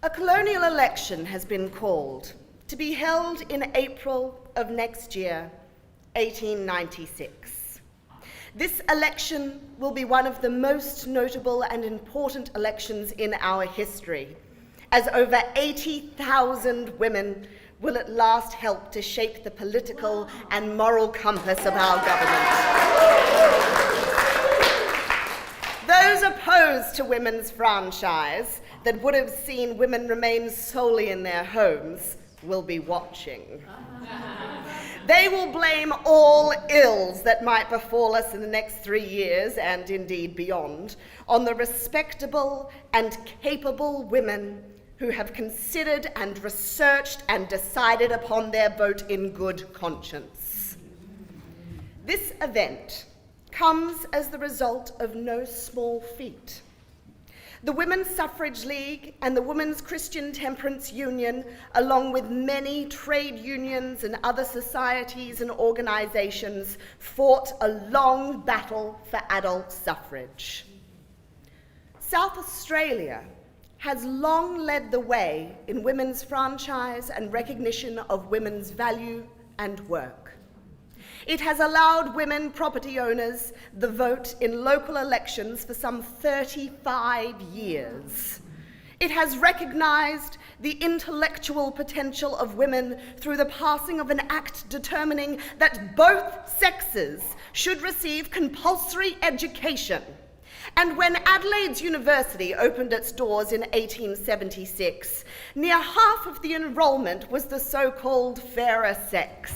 A colonial election has been called to be held in April of next year, 1896. This election will be one of the most notable and important elections in our history, as over 80,000 women will at last help to shape the political and moral compass of our government. Those opposed to women's franchise that would have seen women remain solely in their homes will be watching. They will blame all ills that might befall us in the next 3 years, and indeed beyond, on the respectable and capable women who have considered and researched and decided upon their vote in good conscience. This event comes as the result of no small feat. The Women's Suffrage League and the Women's Christian Temperance Union, along with many trade unions and other societies and organizations, fought a long battle for adult suffrage. South Australia has long led the way in women's franchise and recognition of women's value and work. It has allowed women property owners the vote in local elections for some 35 years. It has recognized the intellectual potential of women through the passing of an act determining that both sexes should receive compulsory education. And when Adelaide's University opened its doors in 1876, near half of the enrollment was the so-called fairer sex.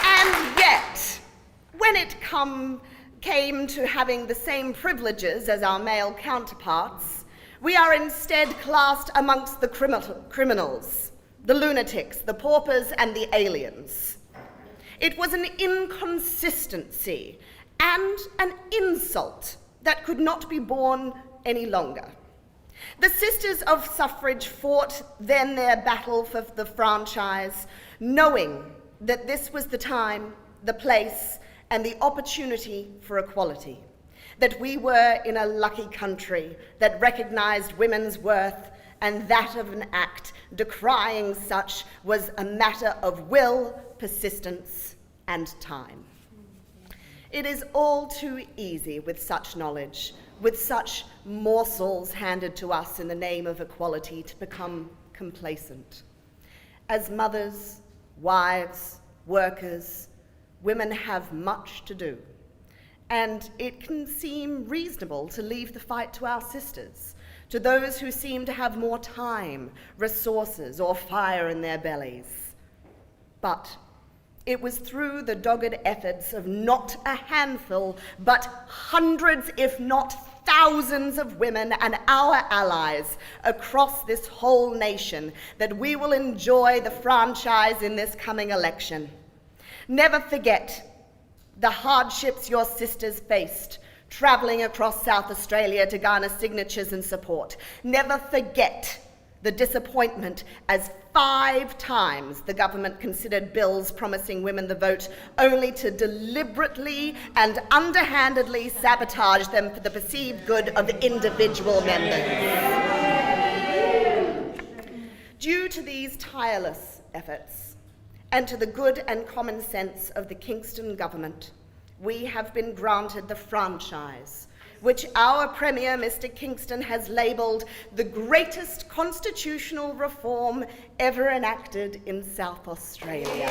And yet, when it came to having the same privileges as our male counterparts, we are instead classed amongst the criminals, the lunatics, the paupers, and the aliens. It was an inconsistency and an insult that could not be borne any longer. The Sisters of Suffrage fought then their battle for the franchise, knowing that this was the time, the place, and the opportunity for equality, that we were in a lucky country that recognized women's worth, and that of an act decrying such was a matter of will, persistence, and time. It is all too easy with such knowledge, with such morsels handed to us in the name of equality, to become complacent. As mothers, wives, workers, women have much to do, and it can seem reasonable to leave the fight to our sisters, to those who seem to have more time, resources, or fire in their bellies. But it was through the dogged efforts of not a handful, but hundreds, if not thousands of women and our allies across this whole nation that we will enjoy the franchise in this coming election. Never forget the hardships your sisters faced traveling across South Australia to garner signatures and support. Never forget the disappointment as 5 times the government considered bills promising women the vote, only to deliberately and underhandedly sabotage them for the perceived good of individual members. Due to these tireless efforts and to the good and common sense of the Kingston government, we have been granted the franchise, which our Premier, Mr. Kingston, has labelled the greatest constitutional reform ever enacted in South Australia.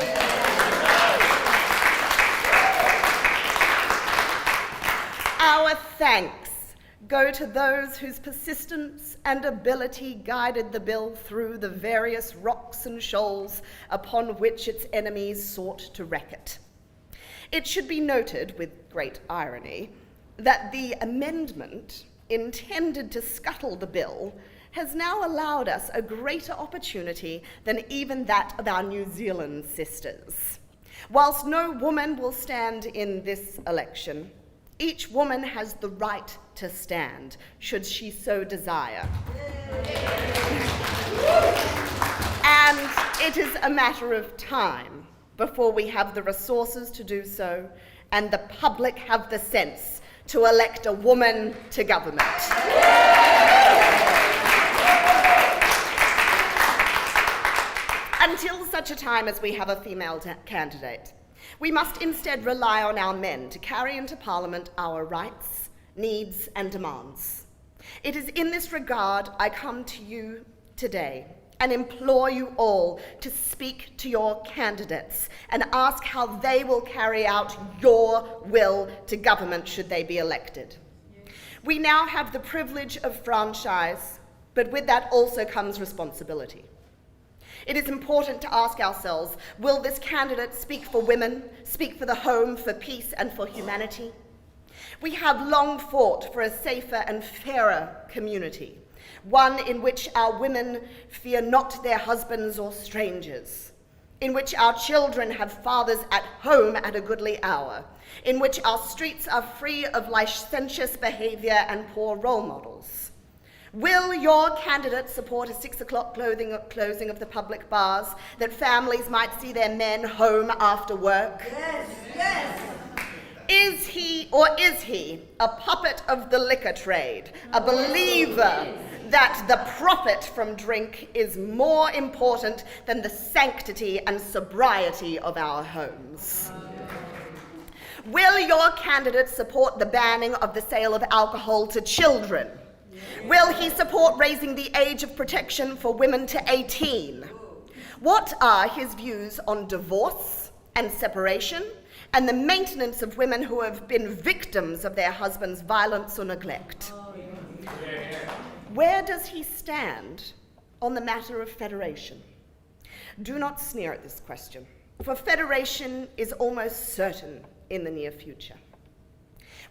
Our thanks go to those whose persistence and ability guided the bill through the various rocks and shoals upon which its enemies sought to wreck it. It should be noted, with great irony, that the amendment intended to scuttle the bill has now allowed us a greater opportunity than even that of our New Zealand sisters. Whilst no woman will stand in this election, each woman has the right to stand, should she so desire. And it is a matter of time before we have the resources to do so, and the public have the sense to elect a woman to government. Until such a time as we have a female candidate, we must instead rely on our men to carry into Parliament our rights, needs, and demands. It is in this regard I come to you today and implore you all to speak to your candidates and ask how they will carry out your will to government should they be elected. We now have the privilege of franchise, but with that also comes responsibility. It is important to ask ourselves, will this candidate speak for women, speak for the home, for peace and for humanity? We have long fought for a safer and fairer community, one in which our women fear not their husbands or strangers, in which our children have fathers at home at a goodly hour, in which our streets are free of licentious behavior and poor role models. Will your candidate support a 6 o'clock closing of the public bars, that families might see their men home after work? Yes, yes. Is he a puppet of the liquor trade, a believer that the profit from drink is more important than the sanctity and sobriety of our homes? Will your candidate support the banning of the sale of alcohol to children? Will he support raising the age of protection for women to 18? What are his views on divorce and separation and the maintenance of women who have been victims of their husband's violence or neglect? Where does he stand on the matter of federation? Do not sneer at this question, for federation is almost certain in the near future.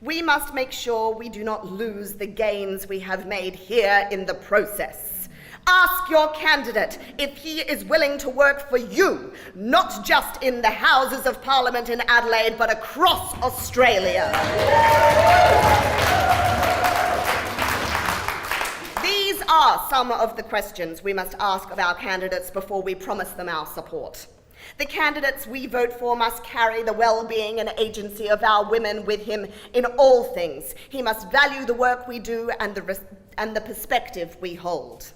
We must make sure we do not lose the gains we have made here in the process. Ask your candidate if he is willing to work for you, not just in the Houses of Parliament in Adelaide, but across Australia. These are some of the questions we must ask of our candidates before we promise them our support. The candidates we vote for must carry the well-being and agency of our women with him in all things. He must value the work we do and the perspective we hold.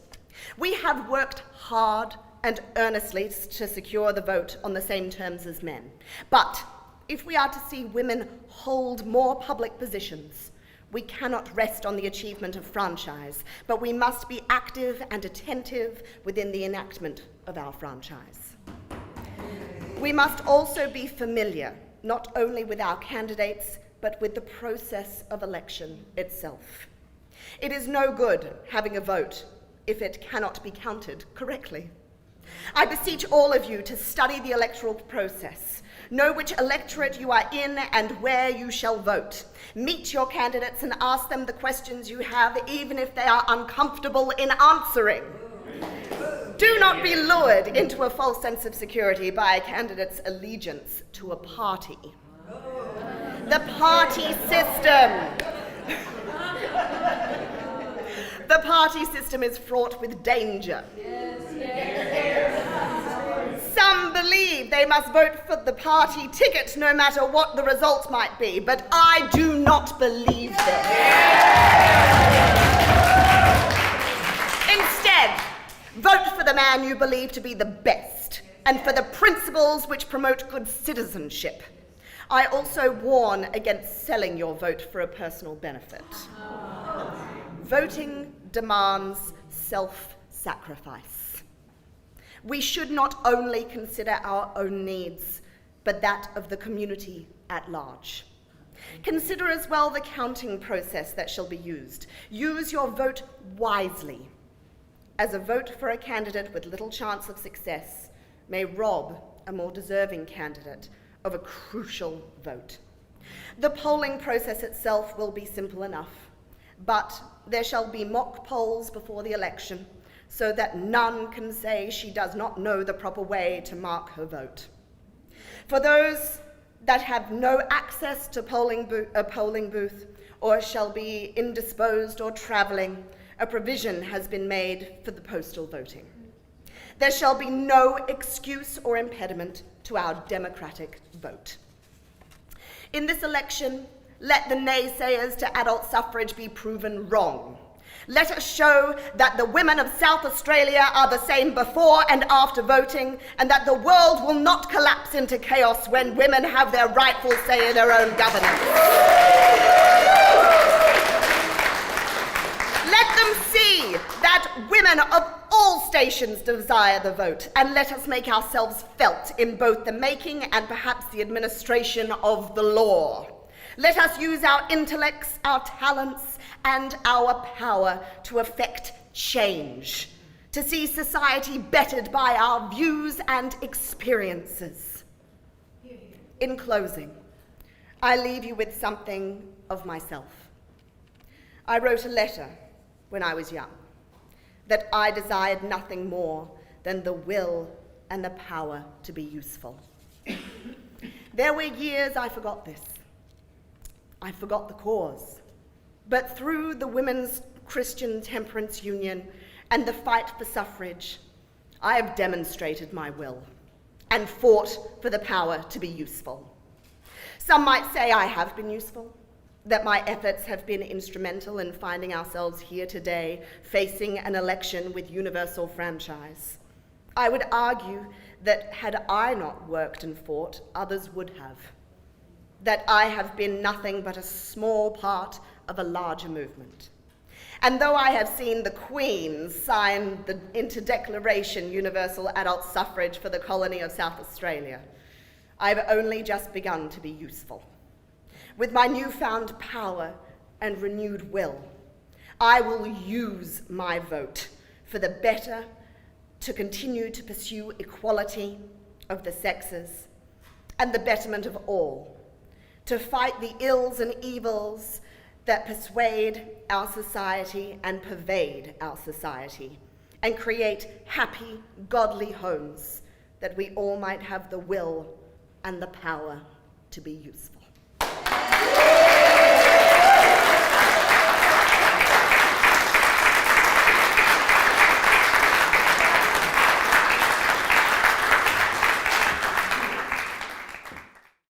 We have worked hard and earnestly to secure the vote on the same terms as men. But if we are to see women hold more public positions, we cannot rest on the achievement of franchise, but we must be active and attentive within the enactment of our franchise. We must also be familiar, not only with our candidates, but with the process of election itself. It is no good having a vote if it cannot be counted correctly. I beseech all of you to study the electoral process. Know which electorate you are in and where you shall vote. Meet your candidates and ask them the questions you have, even if they are uncomfortable in answering. Do not be lured into a false sense of security by a candidate's allegiance to a party. The party system. The party system is fraught with danger. Some believe they must vote for the party ticket no matter what the result might be, but I do not believe this. Instead, vote for the man you believe to be the best and for the principles which promote good citizenship. I also warn against selling your vote for a personal benefit. Voting demands self-sacrifice. We should not only consider our own needs, but that of the community at large. Consider as well the counting process that shall be used. Use your vote wisely, as a vote for a candidate with little chance of success may rob a more deserving candidate of a crucial vote. The polling process itself will be simple enough, but there shall be mock polls before the election so that none can say she does not know the proper way to mark her vote. For those that have no access to a polling booth or shall be indisposed or travelling, a provision has been made for the postal voting. There shall be no excuse or impediment to our democratic vote. In this election, let the naysayers to adult suffrage be proven wrong. Let us show that the women of South Australia are the same before and after voting, and that the world will not collapse into chaos when women have their rightful say in their own governance. Let them see that women of all stations desire the vote, and let us make ourselves felt in both the making and perhaps the administration of the law. Let us use our intellects, our talents, and our power to effect change, to see society bettered by our views and experiences. In closing, I leave you with something of myself. I wrote a letter when I was young that I desired nothing more than the will and the power to be useful. There were years I forgot this. I forgot the cause. But through the Women's Christian Temperance Union and the fight for suffrage, I have demonstrated my will and fought for the power to be useful. Some might say I have been useful, that my efforts have been instrumental in finding ourselves here today, facing an election with universal franchise. I would argue that had I not worked and fought, others would have. That I have been nothing but a small part of a larger movement. And though I have seen the Queen sign the Interdeclaration Universal Adult Suffrage for the colony of South Australia, I've only just begun to be useful. With my newfound power and renewed will, I will use my vote for the better, to continue to pursue equality of the sexes and the betterment of all, to fight the ills and evils that persuade our society and pervade our society, and create happy, godly homes that we all might have the will and the power to be useful.